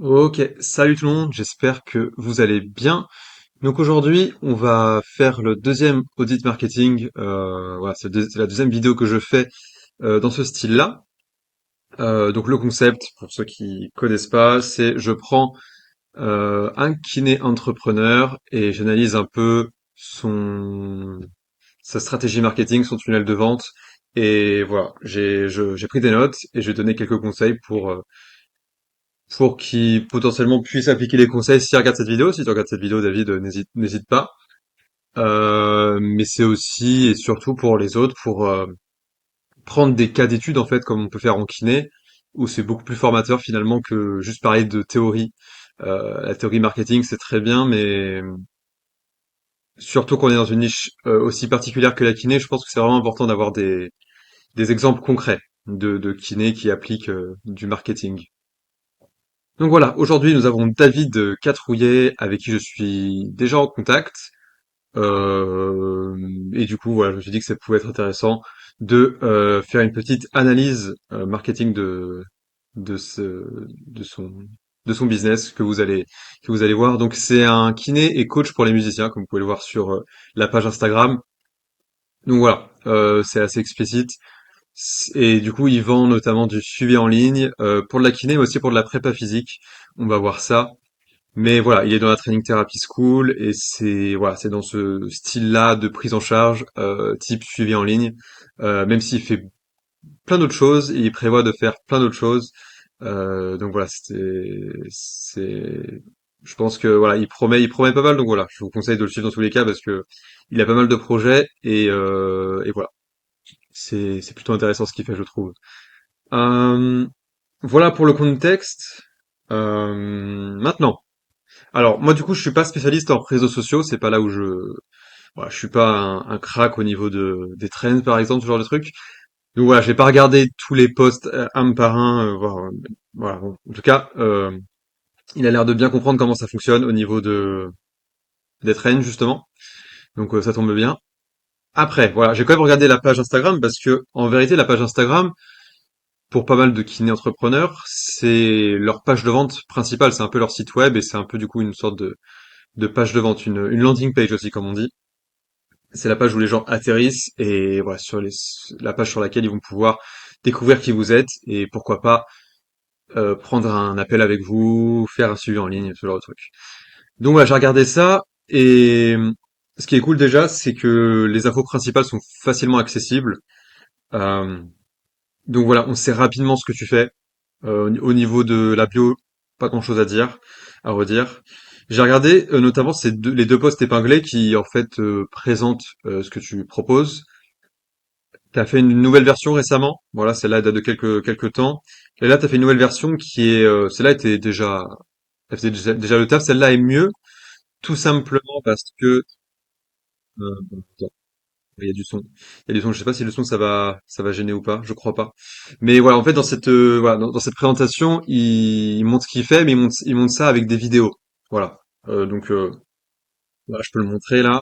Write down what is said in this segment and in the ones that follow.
Ok, salut tout le monde, j'espère que vous allez bien. Donc aujourd'hui, on va faire le deuxième audit marketing. Voilà, c'est la deuxième vidéo que je fais dans ce style-là. Donc le concept, pour ceux qui connaissent pas, c'est je prends un kiné entrepreneur et j'analyse un peu sa stratégie marketing, son tunnel de vente. Et voilà, j'ai pris des notes et je vais donner quelques conseils pour qu'ils potentiellement puissent appliquer les conseils s'ils regardent cette vidéo. Si tu regardes cette vidéo, David, n'hésite pas. Mais c'est aussi et surtout pour les autres, pour prendre des cas d'études en fait, comme on peut faire en kiné, où c'est beaucoup plus formateur finalement que juste parler de théorie. La théorie marketing, c'est très bien, mais surtout qu'on est dans une niche aussi particulière que la kiné, je pense que c'est vraiment important d'avoir des exemples concrets de kiné qui appliquent du marketing. Donc voilà, aujourd'hui nous avons David Catrouillet avec qui je suis déjà en contact. Et du coup voilà, je me suis dit que ça pouvait être intéressant de faire une petite analyse marketing de ce de son de son business que vous allez voir. Donc c'est un kiné et coach pour les musiciens, comme vous pouvez le voir sur la page Instagram. Donc voilà, c'est assez explicite. Et du coup, il vend notamment du suivi en ligne pour de la kiné, mais aussi pour de la prépa physique. On va voir ça. Mais voilà, il est dans la Training Therapy School et c'est dans ce style-là de prise en charge, type suivi en ligne. Même s'il fait plein d'autres choses, il prévoit de faire plein d'autres choses. Donc voilà, je pense que voilà, il promet pas mal. Donc voilà, je vous conseille de le suivre dans tous les cas parce que il a pas mal de projets et voilà, c'est plutôt intéressant ce qu'il fait, je trouve. Euh, voilà pour le contexte. Maintenant. Alors moi du coup je suis pas spécialiste en réseaux sociaux, c'est pas là où voilà, je suis pas un crack au niveau des trends par exemple, ce genre de truc. Donc voilà, je vais pas regarder tous les posts un par un, voir, voilà. Bon. En tout cas, il a l'air de bien comprendre comment ça fonctionne au niveau des trends justement. Donc ça tombe bien. Après, voilà, j'ai quand même regardé la page Instagram parce que en vérité la page Instagram pour pas mal de kiné entrepreneurs, c'est leur page de vente principale, c'est un peu leur site web et c'est un peu du coup une sorte de page de vente, une landing page aussi comme on dit. C'est la page où les gens atterrissent et voilà la page sur laquelle ils vont pouvoir découvrir qui vous êtes et pourquoi pas prendre un appel avec vous, faire un suivi en ligne, ce genre de truc. Donc voilà, j'ai regardé ça et ce qui est cool déjà, c'est que les infos principales sont facilement accessibles. Euh, donc voilà, on sait rapidement ce que tu fais. Au niveau de la bio, pas grand-chose à dire, à redire. J'ai regardé notamment les deux posts épinglés qui en fait présentent ce que tu proposes. T'as fait une nouvelle version récemment. Voilà, celle-là date de quelques temps. Et là, t'as fait une nouvelle version qui est, celle-là était déjà, elle faisait déjà le taf. Celle-là est mieux, tout simplement parce que, bon, attends, il y a du son. Il y a du son. Je sais pas si le son ça va gêner ou pas. Je crois pas. Mais voilà, en fait, voilà, dans cette présentation, il montre ce qu'il fait, mais il montre ça avec des vidéos. Voilà. Donc, voilà, je peux le montrer là.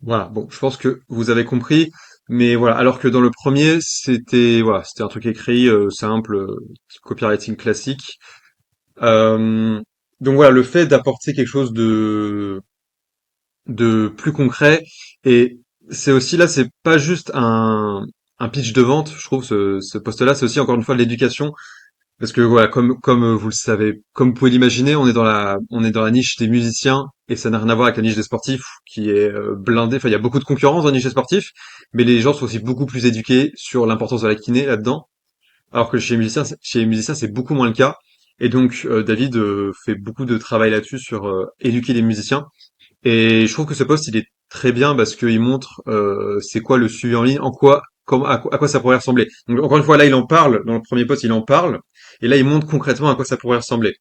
Voilà, bon, je pense que vous avez compris, mais voilà, alors que dans le premier, c'était un truc écrit simple, copywriting classique. Euh, donc voilà, le fait d'apporter quelque chose de plus concret et c'est aussi là, c'est pas juste un pitch de vente, je trouve ce poste-là, c'est aussi encore une fois de l'éducation. Parce que voilà, comme vous le savez, comme vous pouvez l'imaginer, on est dans la niche des musiciens et ça n'a rien à voir avec la niche des sportifs qui est blindée. Enfin, il y a beaucoup de concurrence dans la niche des sportifs, mais les gens sont aussi beaucoup plus éduqués sur l'importance de la kiné là-dedans. Alors que chez les musiciens, c'est beaucoup moins le cas. Et donc, David fait beaucoup de travail là-dessus sur éduquer les musiciens. Et je trouve que ce poste, il est très bien parce qu'il montre c'est quoi le suivi en ligne, à quoi ça pourrait ressembler. Donc encore une fois, là, il en parle, dans le premier poste, il en parle, et là, il montre concrètement à quoi ça pourrait ressembler.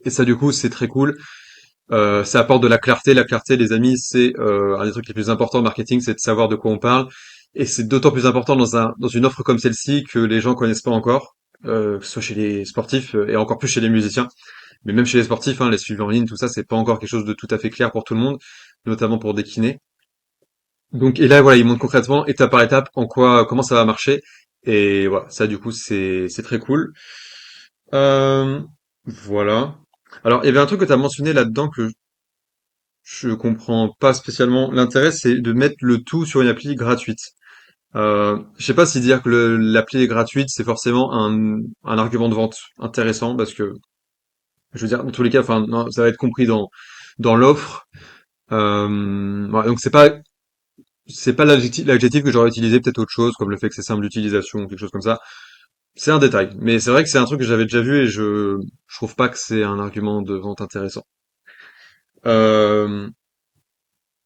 Et ça, du coup, c'est très cool. Ça apporte de la clarté. La clarté, les amis, c'est un des trucs les plus importants en marketing, c'est de savoir de quoi on parle. Et c'est d'autant plus important dans une offre comme celle-ci que les gens connaissent pas encore, que ce soit chez les sportifs et encore plus chez les musiciens. Mais même chez les sportifs, hein, les suivis en ligne, tout ça, c'est pas encore quelque chose de tout à fait clair pour tout le monde, notamment pour des kinés. Donc, et là, voilà, ils montrent concrètement, étape par étape, comment ça va marcher. Et voilà, ça, du coup, c'est très cool. Euh, voilà. Alors, il y avait un truc que tu as mentionné là-dedans que je comprends pas spécialement l'intérêt, c'est de mettre le tout sur une appli gratuite. Je sais pas si dire que l'appli est gratuite, c'est forcément un argument de vente intéressant parce que, je veux dire, dans tous les cas, enfin, non, ça va être compris dans l'offre. Voilà, donc c'est pas l'adjectif que j'aurais utilisé, peut-être autre chose, comme le fait que c'est simple d'utilisation, ou quelque chose comme ça. C'est un détail, mais c'est vrai que c'est un truc que j'avais déjà vu et je trouve pas que c'est un argument de vente intéressant. Euh,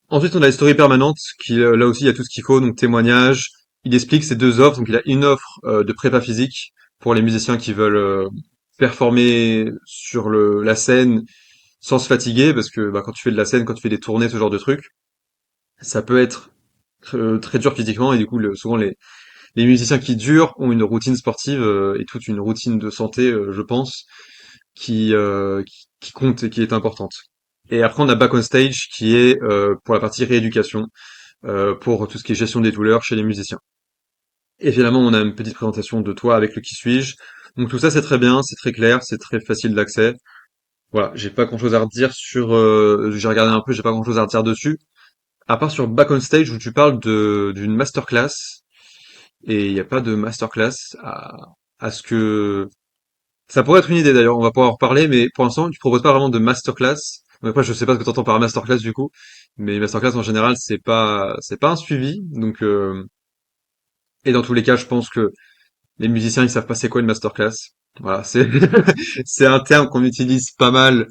Ensuite, on a les stories permanentes, qui là aussi il y a tout ce qu'il faut, donc témoignages. Il explique ces deux offres, donc il a une offre de prépa physique pour les musiciens qui veulent performer sur la scène sans se fatiguer, parce que bah, quand tu fais de la scène, quand tu fais des tournées, ce genre de trucs, ça peut être très dur physiquement et du coup souvent les musiciens qui durent ont une routine sportive et toute une routine de santé, je pense, qui compte et qui est importante. Et après, on a Back on Stage qui est pour la partie rééducation, pour tout ce qui est gestion des douleurs chez les musiciens. Et finalement, on a une petite présentation de toi avec le qui suis-je. Donc tout ça, c'est très bien, c'est très clair, c'est très facile d'accès. Voilà, j'ai pas grand-chose à redire sur. J'ai regardé un peu, j'ai pas grand-chose à redire dessus. À part sur Back on Stage où tu parles d'une masterclass et il n'y a pas de masterclass à ce que ça pourrait être une idée d'ailleurs, on va pouvoir en reparler, mais pour l'instant, tu proposes pas vraiment de masterclass. Donc après, je sais pas ce que tu entends par masterclass du coup, mais masterclass en général, c'est pas un suivi. Donc et dans tous les cas, je pense que les musiciens, ils savent pas c'est quoi une masterclass. Voilà, c'est c'est un terme qu'on utilise pas mal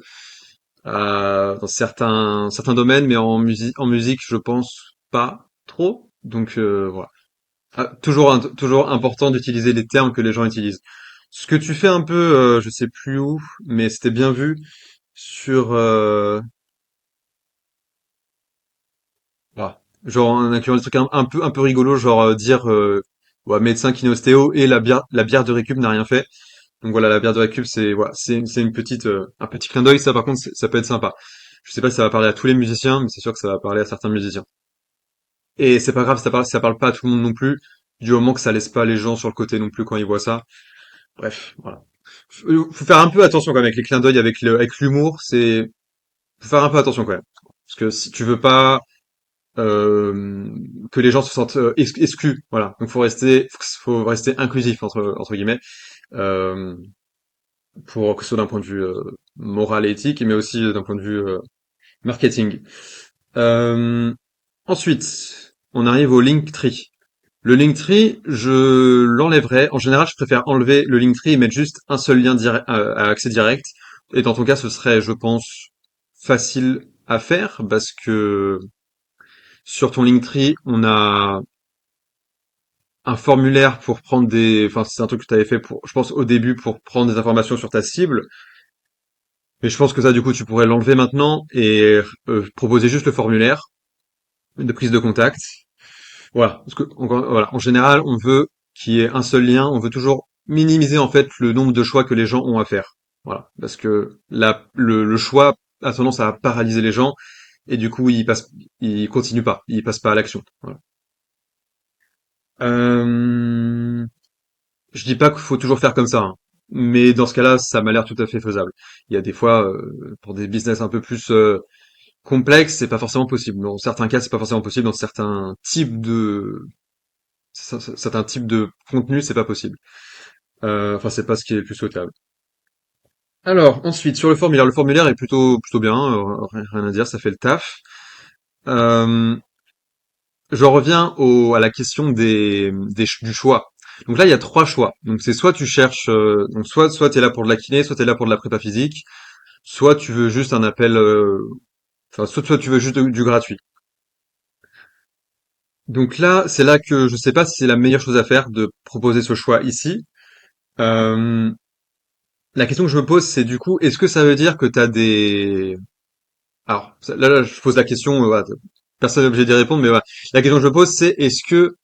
dans certains domaines, mais en musique, je pense pas trop. Donc voilà. Ah, toujours important d'utiliser les termes que les gens utilisent. Ce que tu fais un peu, je sais plus où, mais c'était bien vu sur, genre en incluant des trucs un peu rigolos, genre dire ouais, médecin kiné-ostéo et la bière de récup n'a rien fait. Donc voilà, la bière de récup, c'est voilà, c'est une petite un petit clin d'œil. Ça, par contre, ça peut être sympa. Je sais pas si ça va parler à tous les musiciens, mais c'est sûr que ça va parler à certains musiciens. Et c'est pas grave, ça parle pas à tout le monde non plus, du moment que ça laisse pas les gens sur le côté non plus quand ils voient ça. Bref, voilà. Faut faire un peu attention quand même avec les clins d'œil, avec l'humour, faut faire un peu attention quand même. Parce que si tu veux pas que les gens se sentent exclus, voilà. Donc faut rester inclusif entre guillemets, euh, pour que ce soit d'un point de vue moral et éthique, mais aussi d'un point de vue marketing. Euh, Ensuite, on arrive au Linktree. Le Linktree, je l'enlèverai. En général, je préfère enlever le Linktree et mettre juste un seul lien à accès direct. Et dans ton cas, ce serait, je pense, facile à faire parce que sur ton Linktree, on a un formulaire pour prendre enfin, c'est un truc que tu avais fait je pense, au début pour prendre des informations sur ta cible. Mais je pense que ça, du coup, tu pourrais l'enlever maintenant et proposer juste le formulaire de prise de contact. Voilà. Parce que, voilà, en général, on veut qu'il y ait un seul lien. On veut toujours minimiser, en fait, le nombre de choix que les gens ont à faire. Voilà. Parce que le choix a tendance à paralyser les gens et du coup, ils continuent pas. Ils passent pas à l'action. Voilà. Euh, je dis pas qu'il faut toujours faire comme ça, hein. Mais dans ce cas-là, ça m'a l'air tout à fait faisable. Il y a des fois, pour des business un peu plus complexes, c'est pas forcément possible. Dans certains cas, c'est pas forcément possible. Dans certains types de contenu, c'est pas possible. Enfin, c'est pas ce qui est le plus souhaitable. Alors, ensuite, sur le formulaire est plutôt bien, rien à dire, ça fait le taf. Euh, J'en reviens à la question du choix. Donc là, il y a trois choix. Donc c'est soit tu cherches, donc soit t'es là pour de la kiné, soit t'es là pour de la prépa physique, soit tu veux juste un appel, enfin, soit tu veux juste du gratuit. Donc là, c'est là que je sais pas si c'est la meilleure chose à faire de proposer ce choix ici. Euh, La question que je me pose, c'est du coup, est-ce que ça veut dire que t'as des... Alors, là, je pose la question, voilà, personne n'est obligé d'y répondre, mais voilà. La question que je me pose, c'est est-ce que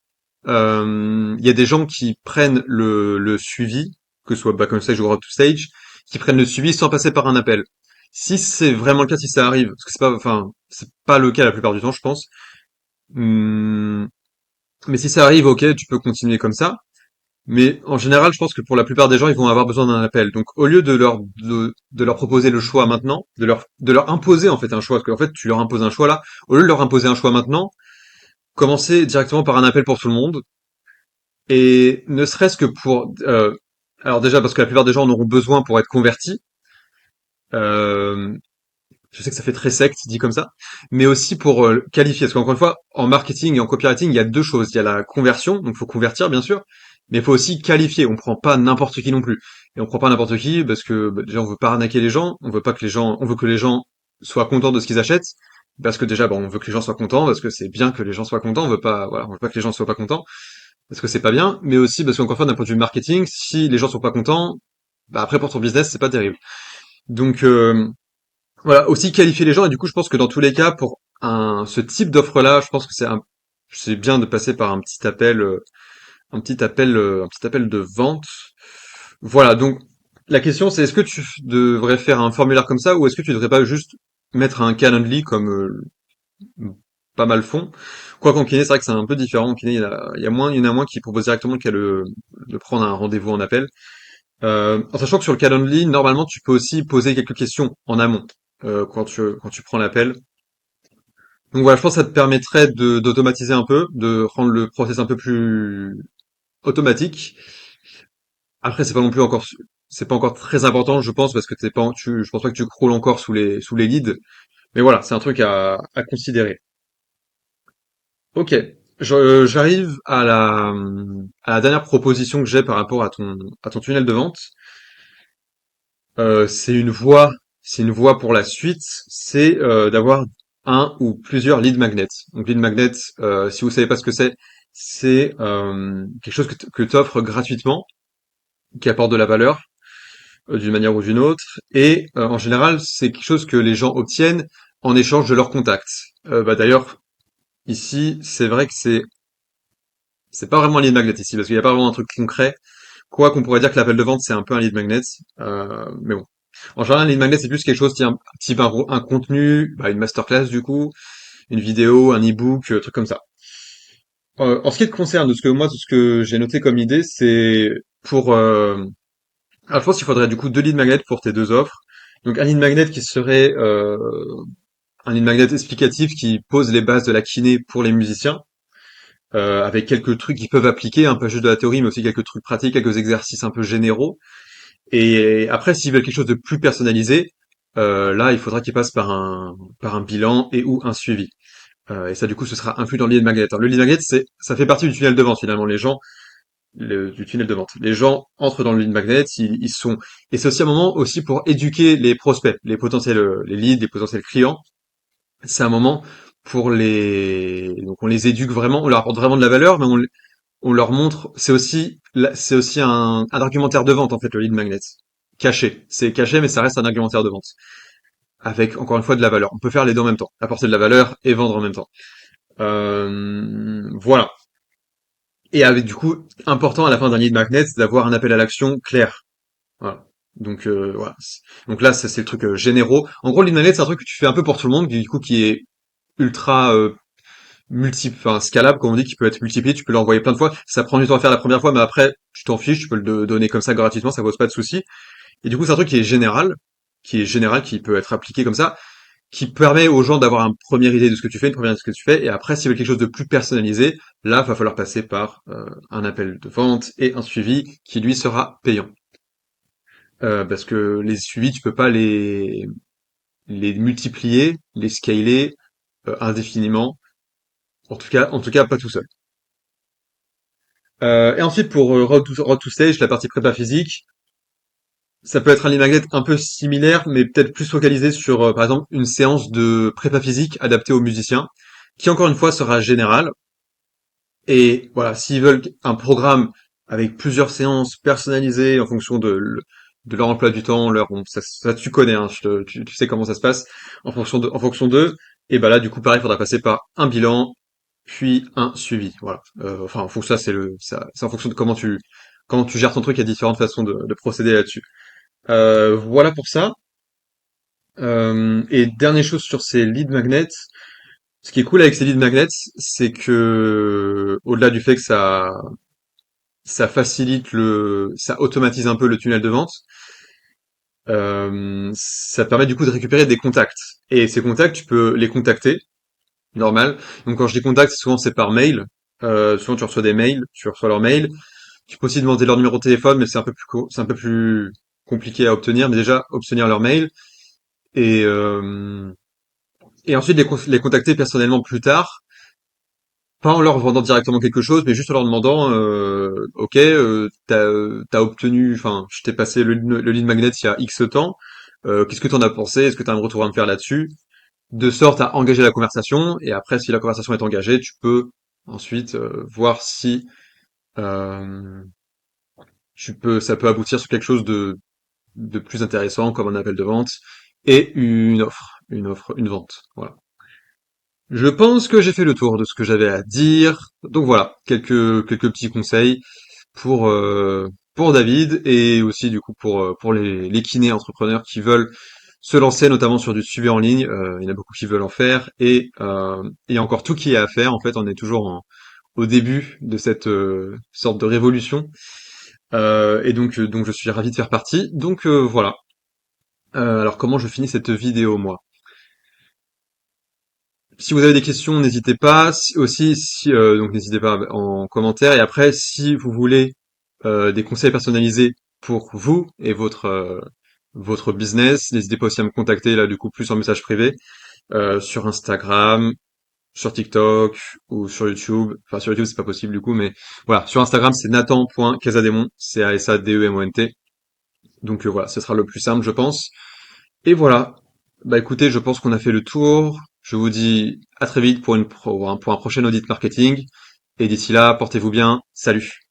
il y a des gens qui prennent le suivi, que ce soit back on stage ou road to stage, qui prennent le suivi sans passer par un appel. Si c'est vraiment le cas, si ça arrive, parce que c'est pas le cas la plupart du temps, je pense. Hum, mais si ça arrive, ok, tu peux continuer comme ça. Mais en général, je pense que pour la plupart des gens, ils vont avoir besoin d'un appel. Donc, au lieu de leur proposer le choix maintenant, de leur imposer en fait un choix, parce qu'en fait, tu leur imposes un choix là, au lieu de leur imposer un choix maintenant, commencer directement par un appel pour tout le monde. Et ne serait-ce que pour, alors déjà parce que la plupart des gens en auront besoin pour être convertis. Euh, je sais que ça fait très secte dit comme ça, mais aussi pour qualifier. Parce qu'encore une fois, en marketing et en copywriting, il y a deux choses. Il y a la conversion, donc faut convertir bien sûr, mais il faut aussi qualifier. On prend pas n'importe qui non plus. Et on prend pas n'importe qui parce que bah, déjà on veut pas arnaquer les gens, on veut pas que les gens, on veut que les gens soient contents de ce qu'ils achètent. Parce que déjà, bon, on veut que les gens soient contents, parce que c'est bien que les gens soient contents. On veut pas, voilà, on veut pas que les gens soient pas contents, parce que c'est pas bien. Mais aussi parce qu'encore une fois, d'un point de vue marketing, si les gens sont pas contents, bah après pour ton business, c'est pas terrible. Donc voilà, aussi qualifier les gens, et du coup, je pense que dans tous les cas, pour ce type d'offre-là, je pense que c'est bien de passer par un petit appel de vente. Voilà, donc, la question, c'est est-ce que tu devrais faire un formulaire comme ça, ou est-ce que tu devrais pas juste mettre un Calendly comme, pas mal font. Quoi qu'en kiné, c'est vrai que c'est un peu différent. En kiné, il y en a moins qui proposent directement de prendre un rendez-vous en appel. En sachant que sur le Calendly, normalement, tu peux aussi poser quelques questions en amont quand tu prends l'appel. Donc voilà, je pense que ça te permettrait d'automatiser un peu, de rendre le process un peu plus automatique. Après, c'est pas encore très important, je pense, parce que je pense pas que tu crawles encore sous les leads. Mais voilà, c'est un truc à considérer. Ok, j'arrive à la dernière proposition que j'ai par rapport à ton tunnel de vente. C'est une c'est une voie pour la suite, c'est d'avoir un ou plusieurs lead magnets. Donc lead magnet, si vous savez pas ce que c'est quelque chose que tu offres gratuitement, qui apporte de la valeur d'une manière ou d'une autre, et en général c'est quelque chose que les gens obtiennent en échange de leurs contacts. Bah d'ailleurs ici c'est vrai que c'est pas vraiment un lead magnet ici parce qu'il n'y a pas vraiment un truc concret. Quoi qu'on pourrait dire que l'appel de vente c'est un peu un lead magnet, mais bon. En général, un lead magnet c'est plus quelque chose type un contenu, bah, une masterclass du coup, une vidéo, un e-book, truc comme ça. En ce qui te concerne, de ce que j'ai noté comme idée, c'est pour. Alors je pense qu'il faudrait du coup deux lead magnets pour tes deux offres. Donc un lead magnet qui serait un lead magnet explicatif qui pose les bases de la kiné pour les musiciens avec quelques trucs qu'ils peuvent appliquer, un peu juste de la théorie, mais aussi quelques trucs pratiques, quelques exercices un peu généraux. Et après, s'ils veulent quelque chose de plus personnalisé, là, il faudra qu'ils passent par un bilan et ou un suivi. Et ça, du coup, ce sera inclus dans le lead magnet. Alors, le lead magnet, ça fait partie du tunnel de vente, finalement. Du tunnel de vente. Les gens entrent dans le lead magnet, ils sont, et c'est aussi un moment aussi pour éduquer les prospects, les potentiels, les leads, les potentiels clients. C'est un moment donc on les éduque vraiment, on leur apporte vraiment de la valeur, mais on leur montre, c'est aussi un argumentaire de vente en fait le lead magnet, caché. C'est caché, mais ça reste un argumentaire de vente avec encore une fois de la valeur. On peut faire les deux en même temps, apporter de la valeur et vendre en même temps. Voilà. Et avec du coup important à la fin d'un lead magnet, c'est d'avoir un appel à l'action clair. Voilà. Donc voilà. Donc là, ça c'est le truc généraux. En gros, le lead magnet c'est un truc que tu fais un peu pour tout le monde, du coup qui est ultra enfin scalable comme on dit, qui peut être multiplié, tu peux l'envoyer plein de fois. Ça prend du temps à faire la première fois, mais après tu t'en fiches, tu peux donner comme ça gratuitement, ça pose pas de souci. Et du coup c'est un truc qui est général, qui peut être appliqué comme ça, qui permet aux gens d'avoir une première idée de ce que tu fais, une première idée de ce que tu fais, et après s'ils veulent quelque chose de plus personnalisé, là va falloir passer par un appel de vente et un suivi qui lui sera payant. Parce que les suivis tu peux pas les multiplier, les scaler indéfiniment. En tout cas pas tout seul. Et ensuite, pour Road to Stage, la partie prépa physique, ça peut être un lead magnet un peu similaire, mais peut-être plus focalisé sur, par exemple, une séance de prépa physique adaptée aux musiciens, qui encore une fois sera générale. Et voilà, s'ils veulent un programme avec plusieurs séances personnalisées en fonction de leur emploi du temps, ça tu connais, hein, tu sais comment ça se passe, en fonction d'eux, et bah là, du coup, pareil, il faudra passer par un bilan puis un suivi. Voilà. Enfin, faut que ça, c'est en fonction de comment tu gères ton truc. Il y a différentes façons de procéder là-dessus. Voilà pour ça. Et dernière chose sur ces lead magnets. Ce qui est cool avec ces lead magnets, c'est que au-delà du fait que ça automatise un peu le tunnel de vente. Ça te permet du coup de récupérer des contacts. Et ces contacts, tu peux les contacter, normal. Donc quand je dis contact, souvent c'est par mail. Souvent tu reçois des mails, tu reçois leurs mails. Tu peux aussi demander leur numéro de téléphone, mais c'est un peu plus compliqué à obtenir. Mais déjà, obtenir leur mail et et ensuite les contacter personnellement plus tard, pas en leur vendant directement quelque chose, mais juste en leur demandant, ok, t'as obtenu, enfin, je t'ai passé le lead magnet il y a X temps. Qu'est-ce que t'en as pensé? Est-ce que t'as un retour à me faire là-dessus? De sorte à engager la conversation, et après, si la conversation est engagée, tu peux ensuite voir si euh, ça peut aboutir sur quelque chose de plus intéressant, comme un appel de vente et une vente. Voilà. Je pense que j'ai fait le tour de ce que j'avais à dire. Donc voilà, quelques petits conseils pour David et aussi du coup pour les kinés entrepreneurs qui veulent se lancer notamment sur du suivi en ligne. Il y en a beaucoup qui veulent en faire et il y a encore tout qui est à faire. En fait, on est toujours au début de cette sorte de révolution et donc je suis ravi de faire partie. Donc voilà. Alors comment je finis cette vidéo moi? Si vous avez des questions, n'hésitez pas. Donc n'hésitez pas en commentaire. Et après, si vous voulez des conseils personnalisés pour vous et votre business, n'hésitez pas aussi à me contacter là du coup plus en message privé sur Instagram, sur TikTok ou sur YouTube. Enfin sur YouTube c'est pas possible du coup, mais voilà sur Instagram c'est nathan.casademont, Casademont. Donc voilà, ce sera le plus simple je pense. Et voilà. Bah écoutez, je pense qu'on a fait le tour. Je vous dis à très vite pour un prochain audit marketing. Et d'ici là, portez-vous bien. Salut.